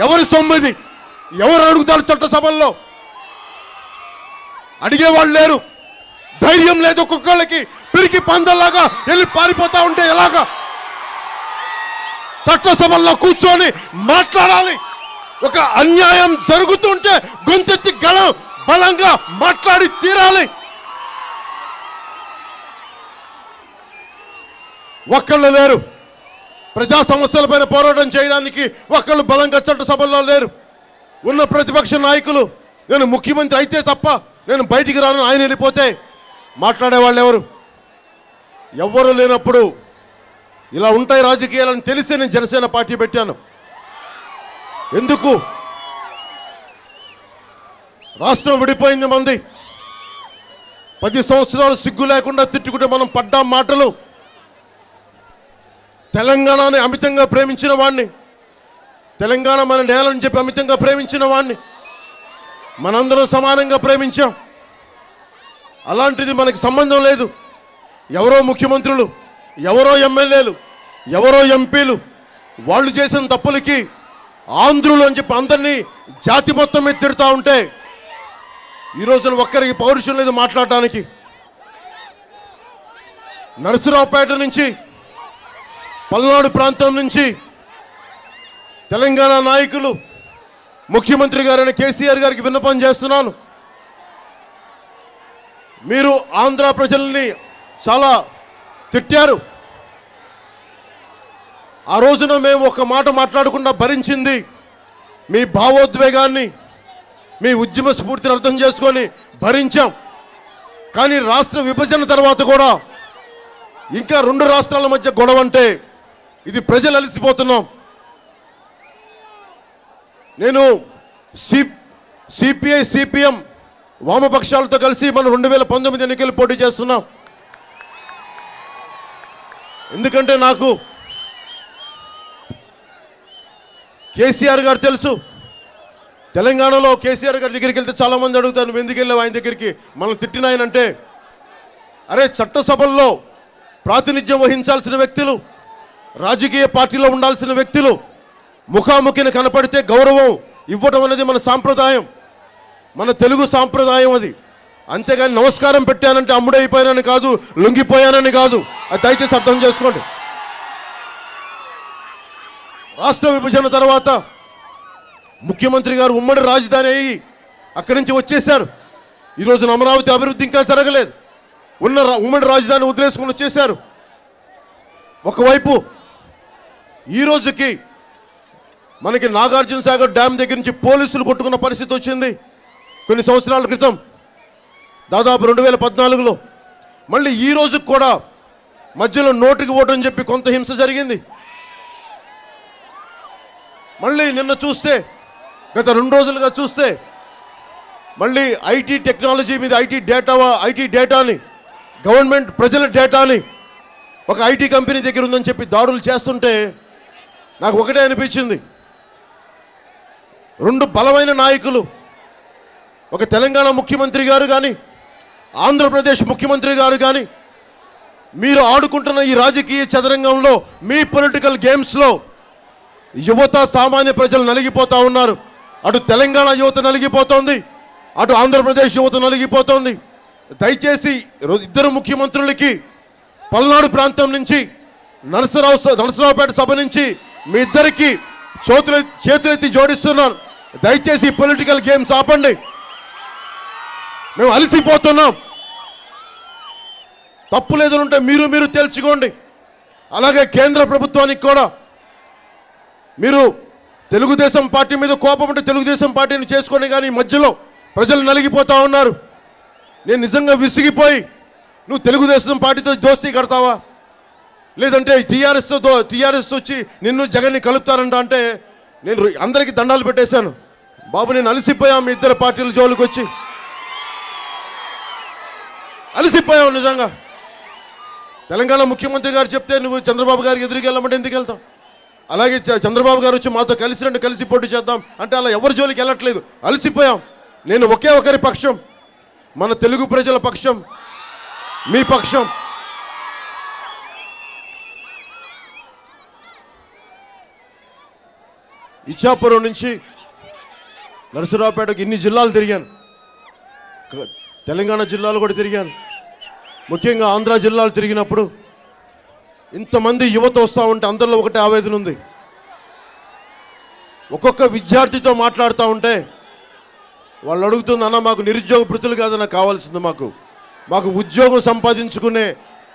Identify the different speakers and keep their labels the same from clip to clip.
Speaker 1: ఎవరి సొమ్మిది? ఎవరు అడుగుతారు చట్టసభల్లో? అడిగేవాళ్ళు లేరు. ధైర్యం లేదు ఒక్కొక్కళ్ళకి. పిరికి పందల్లాగా వెళ్ళి పారిపోతా ఉంటే ఎలాగా? చట్టసభల్లో కూర్చొని మాట్లాడాలి. ఒక అన్యాయం జరుగుతుంటే గొంతెత్తి బలంగా మాట్లాడి తీరాలి. ఒక్కళ్ళు లేరు. ప్రజా సమస్యలపైన పోరాటం చేయడానికి ఒక్కళ్ళు బలంగా చట్టసభల్లో లేరు. ఉన్న ప్రతిపక్ష నాయకులు నేను ముఖ్యమంత్రి అయితే తప్ప నేను బయటికి రాను, ఆయన వెళ్ళిపోతే మాట్లాడేవాళ్ళు ఎవరు? ఎవ్వరూ లేనప్పుడు ఇలా ఉంటాయి రాజకీయాలని తెలిసే నేను జనసేన పార్టీ పెట్టాను. ఎందుకు? రాష్ట్రం విడిపోయింది మంది. 10 సంవత్సరాలు సిగ్గు లేకుండా తిట్టుకుంటే మనం పడ్డా మాటలు. తెలంగాణని అమితంగా ప్రేమించిన వాడిని, తెలంగాణ మన నేలని చెప్పి అమితంగా ప్రేమించిన వాడిని మనందరం సమానంగా ప్రేమించాం. అలాంటిది మనకి సంబంధం లేదు. ఎవరో ముఖ్యమంత్రులు, ఎవరో ఎమ్మెల్యేలు, ఎవరో ఎంపీలు వాళ్ళు చేసిన తప్పులకి ఆంధ్రులు అని చెప్పి అందరినీ జాతి మొత్తం మీద తిడతా ఉంటే ఈ రోజున ఒక్కరికి పౌరుషం లేదు మాట్లాడటానికి. నరసరావుపేట నుంచి, పల్నాడు ప్రాంతం నుంచి తెలంగాణ నాయకులు ముఖ్యమంత్రి గారైన కేసీఆర్ గారికి విన్నపం చేస్తున్నాను. మీరు ఆంధ్ర ప్రజల్ని చాలా తిట్టారు. ఆ రోజున మేము ఒక మాట మాట్లాడకుండా భరించింది మీ భావోద్వేగాన్ని, మీ ఉద్యమ స్ఫూర్తిని అర్థం చేసుకొని భరించాం. కానీ రాష్ట్ర విభజన తర్వాత కూడా ఇంకా 2 రాష్ట్రాల మధ్య గొడవ అంటే ఇది ప్రజలు అలసిపోతున్నాం. నేను సిపిఐ సిపిఎం వామపక్షాలతో కలిసి మనం 2019 ఎన్నికలు పోటీ చేస్తున్నాం. ఎందుకంటే నాకు కేసీఆర్ గారు తెలుసు. తెలంగాణలో కేసీఆర్ గారి దగ్గరికి వెళ్తే చాలామంది అడుగుతారు, నువ్వు ఎందుకు వెళ్ళావు ఆయన దగ్గరికి, మనం తిట్టిన ఆయన అంటే, అరే చట్టసభల్లో ప్రాతినిధ్యం వహించాల్సిన వ్యక్తులు, రాజకీయ పార్టీలో ఉండాల్సిన వ్యక్తులు ముఖాముఖిని కనపడితే గౌరవం ఇవ్వటం అనేది మన సాంప్రదాయం, మన తెలుగు సాంప్రదాయం అది. అంతేగాని నమస్కారం పెట్టానంటే అమ్ముడైపోయానని కాదు, లొంగిపోయానని కాదు. అది దయచేసి అర్థం చేసుకోండి. రాష్ట్ర విభజన తర్వాత ముఖ్యమంత్రి గారు ఉమ్మడి రాజధాని అయ్యి అక్కడి నుంచి వచ్చేశారు. ఈరోజు అమరావతి అభివృద్ధి ఇంకా జరగలేదు. ఉన్న ఉమ్మడి రాజధాని వదిలేసుకుని వచ్చేశారు. ఒకవైపు ఈ రోజుకి మనకి నాగార్జున సాగర్ డ్యామ్ దగ్గర నుంచి పోలీసులు కొట్టుకున్న పరిస్థితి వచ్చింది కొన్ని సంవత్సరాల క్రితం, దాదాపు 2014లో. మళ్ళీ ఈ రోజుకి కూడా మధ్యలో నోటికి ఓటు అని చెప్పి కొంత హింస జరిగింది. మళ్ళీ నిన్న చూస్తే, గత 2 రోజులుగా చూస్తే మళ్ళీ ఐటీ టెక్నాలజీ మీద, ఐటీ డేటాని, గవర్నమెంట్ ప్రజల డేటాని ఒక ఐటీ కంపెనీ దగ్గర ఉందని చెప్పి దాడులు చేస్తుంటే నాకు ఒకటే అనిపించింది, 2 బలమైన నాయకులు, ఒక తెలంగాణ ముఖ్యమంత్రి గారు కానీ, ఆంధ్రప్రదేశ్ ముఖ్యమంత్రి గారు కానీ, మీరు ఆడుకుంటున్న ఈ రాజకీయ చదరంగంలో, మీ పొలిటికల్ గేమ్స్లో యువత, సామాన్య ప్రజలు నలిగిపోతూ ఉన్నారు. అటు తెలంగాణ యువత నలిగిపోతోంది, అటు ఆంధ్రప్రదేశ్ యువత నలిగిపోతోంది. దయచేసి 2 ముఖ్యమంత్రులకి పల్నాడు ప్రాంతం నుంచి, నరసరావుపేట సభ నుంచి మీ ఇద్దరికి చేతులెత్తి జోడిస్తున్నాను. దయచేసి పొలిటికల్ గేమ్స్ ఆపండి. మేము అలసిపోతున్నాం. తప్పు లేదనుంటే మీరు తేల్చుకోండి. అలాగే కేంద్ర ప్రభుత్వానికి కూడా, మీరు తెలుగుదేశం పార్టీ మీద కోపం ఉంటే తెలుగుదేశం పార్టీని చేసుకోండి, కానీ మధ్యలో ప్రజలు నలిగిపోతూ ఉన్నారు. నేను నిజంగా విసిగిపోయి, నువ్వు తెలుగుదేశం పార్టీతో దోస్తీ కడతావా, లేదంటే టీఆర్ఎస్ వచ్చి నిన్ను జగన్ని కలుపుతారంట అంటే నేను అందరికీ దండాలు పెట్టేశాను. బాబు, నేను అలసిపోయాం మీ ఇద్దరు పార్టీల జోలికి వచ్చి, అలసిపోయావు నిజంగా. తెలంగాణ ముఖ్యమంత్రి గారు చెప్తే నువ్వు చంద్రబాబు గారికి ఎదురుకి వెళ్ళమంటే ఎందుకు వెళ్తాం? అలాగే చంద్రబాబు గారు వచ్చి మాతో కలిసి పోటీ చేద్దాం అంటే అలా ఎవరి జోలికి వెళ్ళట్లేదు. అలసిపోయాం. నేను ఒకే ఒకరి పక్షం, మన తెలుగు ప్రజల పక్షం, మీ పక్షం. ఇచ్చాపురం నుంచి నరసరావుపేటకు ఇన్ని జిల్లాలు తిరిగాను, తెలంగాణ జిల్లాలు కూడా తిరిగాను, ముఖ్యంగా ఆంధ్ర జిల్లాలు తిరిగినప్పుడు ఇంతమంది యువత వస్తూ ఉంటే అందరిలో ఒకటే ఆవేదన ఉంది. ఒక్కొక్క విద్యార్థితో మాట్లాడుతూ ఉంటే వాళ్ళు అడుగుతుంది, అన్న మాకు నిరుద్యోగ భృతులు కాదన్న కావాల్సింది, మాకు ఉద్యోగం సంపాదించుకునే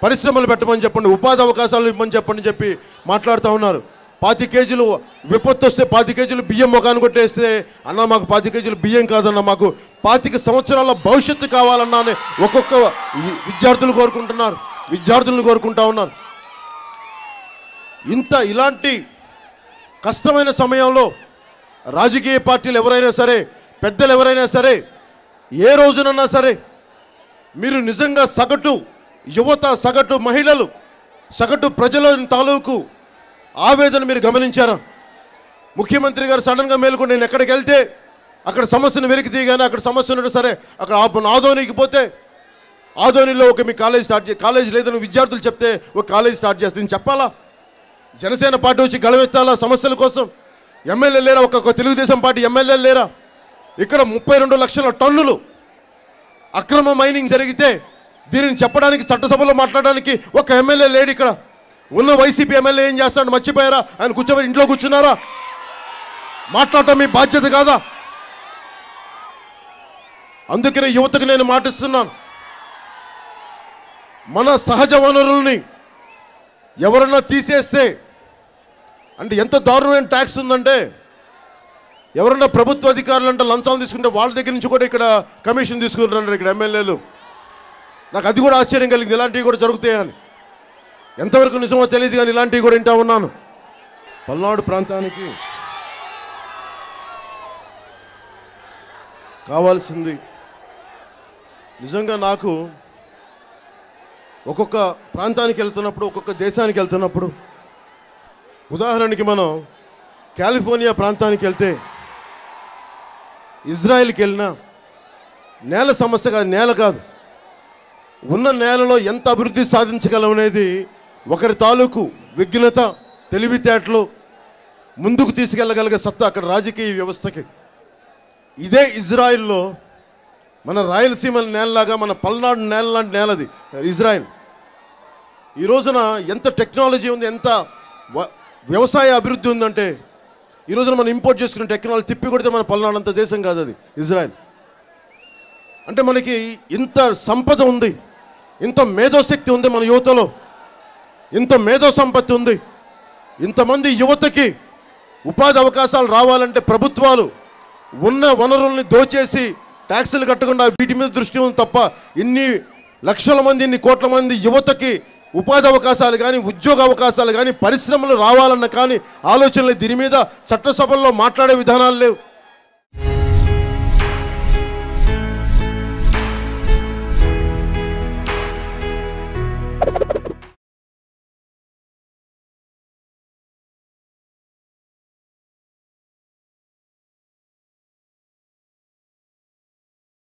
Speaker 1: పరిశ్రమలు పెట్టమని చెప్పండి, ఉపాధి అవకాశాలు ఇవ్వమని చెప్పి మాట్లాడుతూ ఉన్నారు. 5 కేజీలు విపత్తు వస్తే 5 కేజీలు బియ్యం ముఖాన్ని కొట్టేస్తే అన్న మాకు 5 కేజీలు బియ్యం కాదన్న, మాకు 25 సంవత్సరాల భవిష్యత్తు కావాలన్నా అని ఒక్కొక్క విద్యార్థులను కోరుకుంటా ఉన్నారు. ఇలాంటి కష్టమైన సమయంలో రాజకీయ పార్టీలు ఎవరైనా సరే, పెద్దలు ఎవరైనా సరే, ఏ రోజునన్నా సరే మీరు నిజంగా సగటు యువత, సగటు మహిళలు, సగటు ప్రజల తాలూకు ఆవేదన మీరు గమనించారా? ముఖ్యమంత్రి గారు సడన్గా మేలుకొని నేను ఎక్కడికి వెళ్తే అక్కడ సమస్యను వెలికి తీయగానే అక్కడ సమస్య ఉన్నట్టు సరే అక్కడ ఆదోనికి పోతే ఆదోనిలో ఒక మీ కాలేజ్ లేదని విద్యార్థులు చెప్తే ఒక కాలేజ్ స్టార్ట్ చేస్తుంది చెప్పాలా? జనసేన పార్టీ వచ్చి గళమెత్తాలా సమస్యల కోసం? ఎమ్మెల్యే లేరా? ఒక తెలుగుదేశం పార్టీ ఎమ్మెల్యేలు లేరా? ఇక్కడ 32 లక్షల టన్నులు అక్రమ మైనింగ్ జరిగితే దీనిని చెప్పడానికి, చట్టసభలో మాట్లాడడానికి ఒక ఎమ్మెల్యే లేడు. ఇక్కడ ఉన్న వైసీపీ ఎమ్మెల్యే ఏం చేస్తాడు మర్చిపోయారా? ఆయన కూర్చోబెట్టి ఇంట్లో కూర్చున్నారా? మాట్లాడటం మీ బాధ్యత కాదా? అందుకనే యువతకు నేను మాటిస్తున్నాను, మన సహజ వనరుల్ని ఎవరన్నా తీసేస్తే, అంటే ఎంత దారుణమైన ట్యాక్స్ ఉందంటే, ఎవరన్నా ప్రభుత్వ అధికారులు అంటే లంచాలు తీసుకుంటే వాళ్ళ దగ్గర నుంచి కూడా ఇక్కడ కమిషన్ తీసుకుంటున్నారు ఇక్కడ ఎమ్మెల్యేలు. నాకు అది కూడా ఆశ్చర్యం కలిగింది, ఇలాంటివి కూడా జరుగుతాయని. ఎంతవరకు నిజమో తెలియదు కానీ ఇలాంటివి కూడా వింటా ఉన్నాను. పల్నాడు ప్రాంతానికి కావాల్సింది నిజంగా నాకు ఒక్కొక్క ప్రాంతానికి వెళ్తున్నప్పుడు, ఒక్కొక్క దేశానికి వెళ్తున్నప్పుడు, ఉదాహరణకి మనం కాలిఫోర్నియా ప్రాంతానికి వెళ్తే, ఇజ్రాయెల్కి వెళ్ళినా నేల సమస్య కాదు, నేల కాదు, ఉన్న నేలలో ఎంత అభివృద్ధి సాధించగలం అనేది ఒకరి తాలూకు విఘ్నత, తెలివితేటలు, ముందుకు తీసుకెళ్ళగలిగే సత్తా అక్కడ రాజకీయ వ్యవస్థకి. ఇదే ఇజ్రాయిల్లో మన రాయలసీమ నేలలాగా మన పల్నాడు నేల లాంటి నేలది ఇజ్రాయిల్. ఈ రోజున ఎంత టెక్నాలజీ ఉంది, ఎంత వ్యవసాయ అభివృద్ధి ఉందంటే, ఈ రోజున మనం ఇంపోర్ట్ చేసుకునే టెక్నాలజీ తిప్పి కొడితే మన పల్నాడు అంత దేశం కాదు అది ఇజ్రాయిల్. అంటే మనకి ఇంత సంపద ఉంది, ఇంత మేధోశక్తి ఉంది మన యువతలో, ఇంత మేధో సంపత్తి ఉంది. ఇంతమంది యువతకి ఉపాధి అవకాశాలు రావాలంటే ప్రభుత్వాలు ఉన్న వనరుల్ని దోచేసి ట్యాక్సులు కట్టకుండా వీటి మీద దృష్టి ఉంది తప్ప, ఇన్ని లక్షల మంది, ఇన్ని కోట్ల మంది యువతకి ఉపాధి అవకాశాలు కానీ, ఉద్యోగ అవకాశాలు కానీ, పరిశ్రమలు రావాలన్న కానీ ఆలోచనలు, దీని మీద చట్టసభల్లో మాట్లాడే విధానాలు లేవు.